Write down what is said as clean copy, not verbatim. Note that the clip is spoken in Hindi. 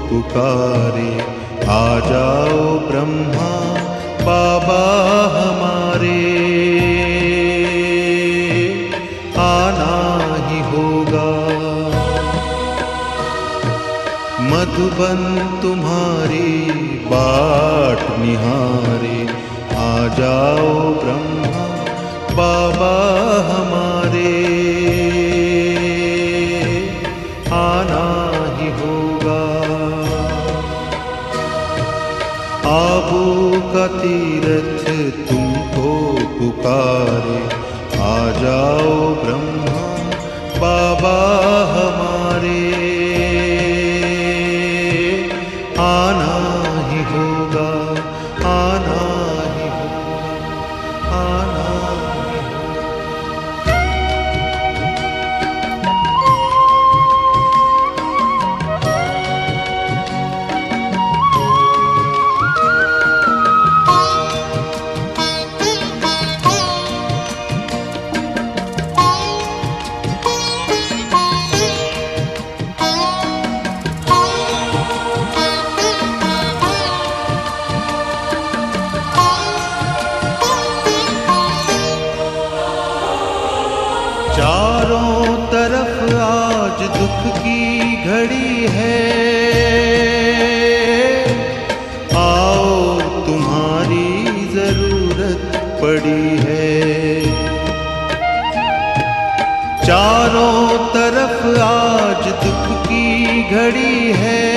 पुकारे। आ जाओ ब्रह्मा बाबा हमारे, आना ही होगा। मधुबन तुम्हारी बाट निहारे। आ जाओ ब्रह्मा बाबा हमारे, आना ही होगा। आबू का तीरथ तुमको पुकारे। आ जाओ ब्रह्मा बाबा हमारे, आना ही होगा, आना ही होगा, आना ही होगा। चारों तरफ आज दुख की घड़ी है। आओ तुम्हारी जरूरत पड़ी है। चारों तरफ आज दुख की घड़ी है।